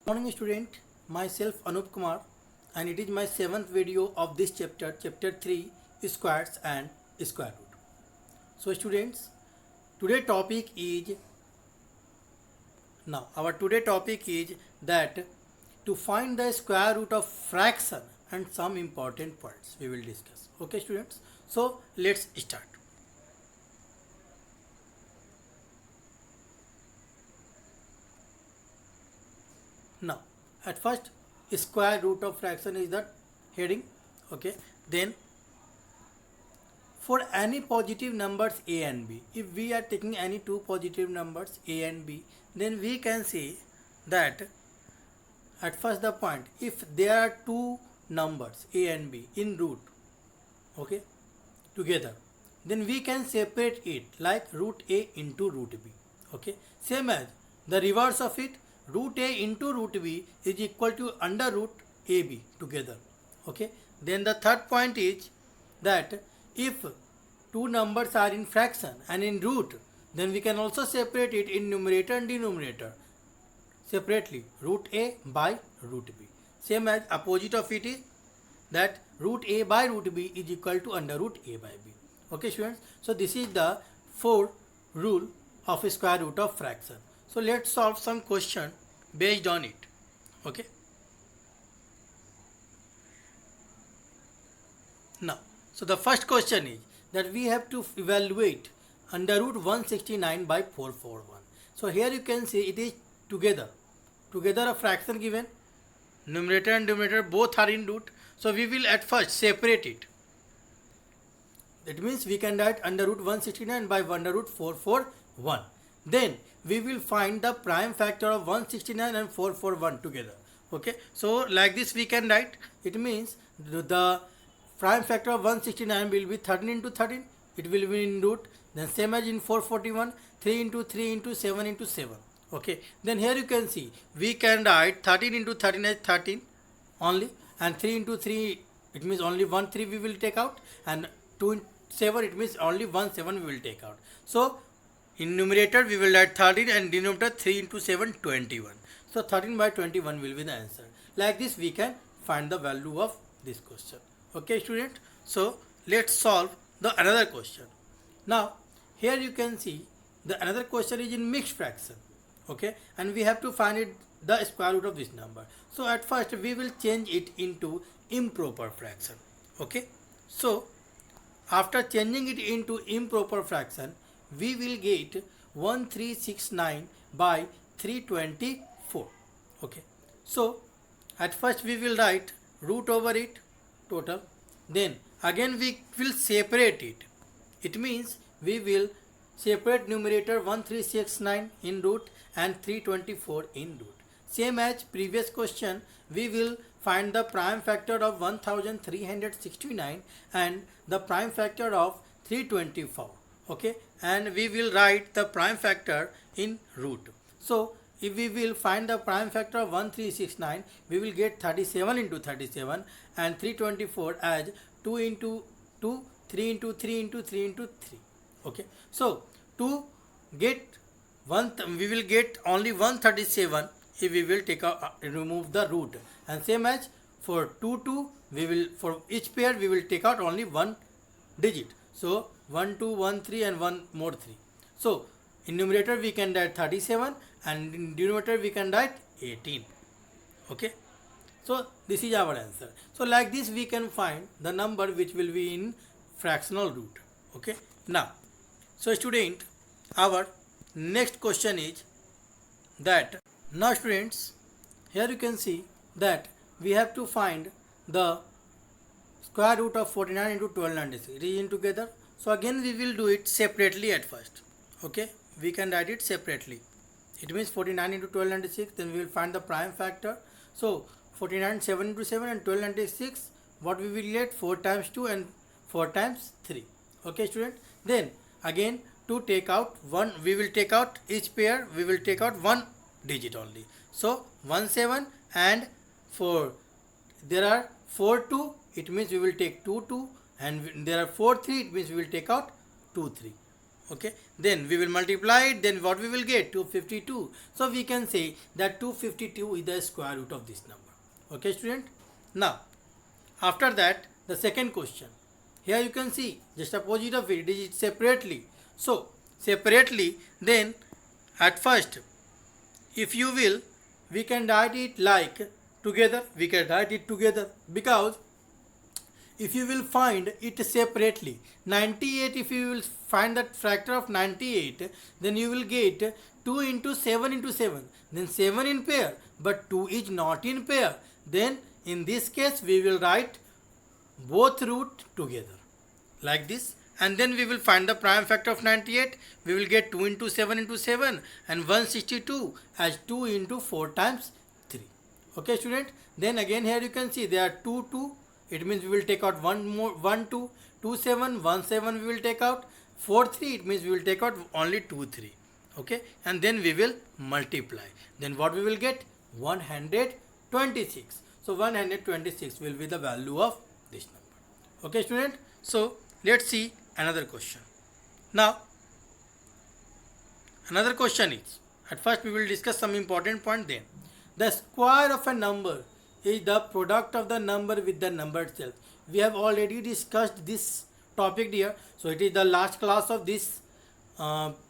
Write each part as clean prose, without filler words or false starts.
Morning student, myself Anup Kumar, and it is my 7th video of this chapter 3, squares and square root. So students, today topic is our today topic is that to find the square root of fraction and some important points we will discuss. Okay students, so let's start. Now at first, square root of fraction is the heading. Okay, then for any positive numbers a and b, if we are taking any two positive numbers a and b, then we can say that at first the point, if there are two numbers a and b in root, okay, together, then we can separate it like root a into root b. Okay, same as the reverse of it, root a into root b is equal to under root ab together. Okay, then the third point is that if two numbers are in fraction and in root, then we can also separate it in numerator and denominator separately, root a by root b. Same as opposite of it is that root a by root b is equal to under root a by b. Okay students, so this is the fourth rule of square root of fraction. So let's solve some question based on it. Okay, now so the first question is that we have to evaluate under root 169 by 441. So here you can see it is together a fraction given, numerator and denominator both are in root, so we will at first separate it. That means we can write under root 169 by under root 441. Then we will find the prime factor of 169 and 441 together. Okay, so like this we can write, it means the prime factor of 169 will be 13 into 13, it will be in root, then same as in 441, 3 into 3 into 7 into 7. Okay, then here you can see we can write 13 into 13 as 13 only, and 3 into 3 it means only 1 3 we will take out, and 2 into 7 it means only 1 7 we will take out. So in numerator we will write 13 and denominator 3 into 7 21. So 13 by 21 will be the answer. Like this we can find the value of this question. Okay student, so let's solve the another question. Now here you can see the another question is in mixed fraction. Okay, and we have to find it the square root of this number. So at first we will change it into improper fraction. Okay, so after changing it into improper fraction, we will get 1369 by 324. Okay, so at first we will write root over it total, then again we will separate it. It means we will separate numerator 1369 in root and 324 in root. Same as previous question, we will find the prime factor of 1369 and the prime factor of 324. Okay, and we will write the prime factor in root. So if we will find the prime factor of 1369, we will get 37 into 37 and 324 as 2 into 2, 3 into 3 into 3 into 3. Okay, so to get we will get only 137 if we will take out remove the root, and same as for 2 we will, for each pair we will take out only one digit. So 1 2 1 3 and 1 more 3. So in numerator we can write 37 and in denominator we can write 18. Okay, so this is our answer. So like this we can find the number which will be in fractional root. Okay, now so student, our next question is that now students, here you can see that we have to find the square root of 49 into 1296. It is in together. So again we will do it separately at first. Okay, we can write it separately. It means 49 into 1296, then we will find the prime factor. So 49 7 into 7 and 1296, what we will get 4 times 2 and 4 times 3. Okay student, then again to take out one, we will take out each pair, we will take out one digit only. So 1 7 and 4, there are 4 2, it means we will take 2 2, and there are 4 3, it means we will take out 2 3. Okay, then we will multiply it, then what we will get? 252. So we can say that 252 is the square root of this number. Okay, student. Now after that, the second question. Here you can see just opposite of it is separately. So separately, then at first, if you will, we can write it like together. We can write it together because if you will find it separately, 98, if you will find that factor of 98, then you will get 2 into 7 into 7. Then 7 in pair, but 2 is not in pair. Then in this case, we will write both root together like this, and then we will find the prime factor of 98. We will get 2 into 7 into 7 and 162 as 2 into 4 times 3. Okay, student. Then again here you can see there are 2 2. It means we will take out 1 more, 1 2, 2 7, 1 7 we will take out, 4 3, it means we will take out only 2 3. Okay, and then we will multiply. Then what we will get? 126. So 126 will be the value of this number. Okay, student. So let's see another question. Now another question is, at first we will discuss some important point. Then the square of a number is the product of the number with the number itself. We have already discussed this topic here. So it is the last class of this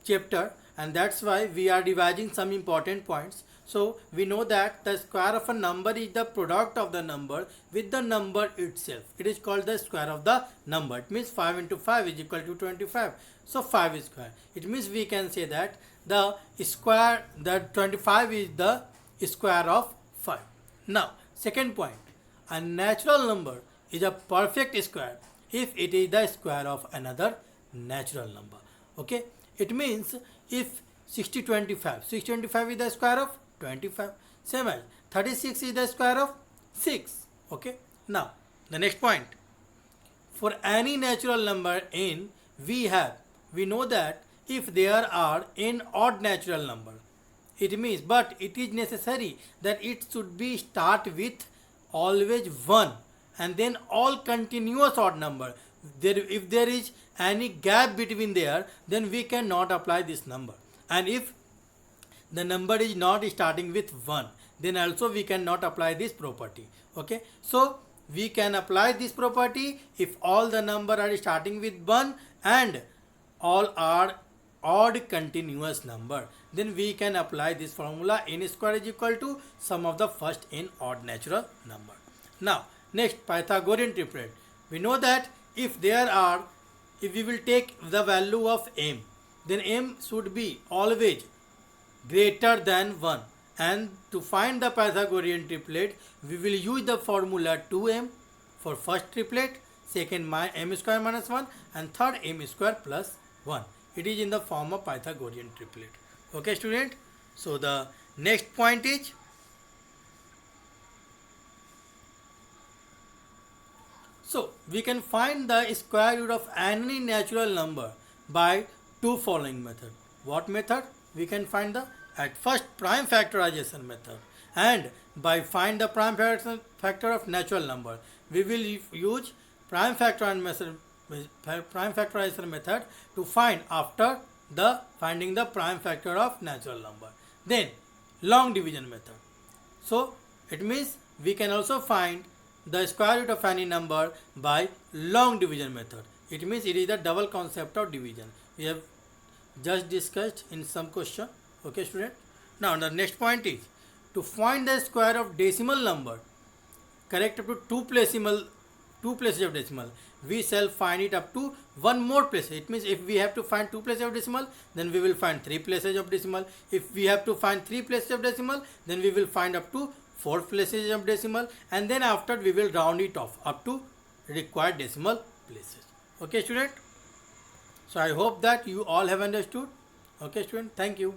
chapter, and that's why we are revising some important points. So we know that the square of a number is the product of the number with the number itself. It is called the square of the number. It means 5 into 5 is equal to 25. So 5 is square. It means we can say that the square, that 25 is the square of 5. Now second point, a natural number is a perfect square if it is the square of another natural number. Okay, it means if 6025 is the square of 25, same as 36 is the square of 6. Okay, now the next point, for any natural number n, we know that if there are n odd natural number, it means, but it is necessary that it should be start with always 1 and then all continuous odd number. If there is any gap between there, then we cannot apply this number. And if the number is not starting with 1, then also we cannot apply this property. Okay, so we can apply this property if all the number are starting with 1 and all are odd continuous number. Then we can apply this formula, n square is equal to sum of the first n odd natural number. Now next, Pythagorean triplet. We know that if we will take the value of m, then m should be always greater than 1, and to find the Pythagorean triplet we will use the formula 2m for first triplet, second m square minus 1, and third m square plus 1. It is in the form of Pythagorean triplet. Okay, student. So the next point is, so we can find the square root of any natural number by two following method. What method? We can find the at first prime factorization method, and by find the prime factor of natural number, we will use prime factorization method to find after the finding the prime factor of natural number. Then long division method. So it means we can also find the square root of any number by long division method. It means it is the double concept of division. We have just discussed in some question. Okay, student. Now the next point is to find the square of decimal number correct up to two places of decimal. We shall find it up to one more place. It means if we have to find 2 places of decimal, then we will find 3 places of decimal. If we have to find 3 places of decimal, then we will find up to 4 places of decimal, and then after we will round it off up to required decimal places. Okay, student. So I hope that you all have understood. Okay, student. Thank you.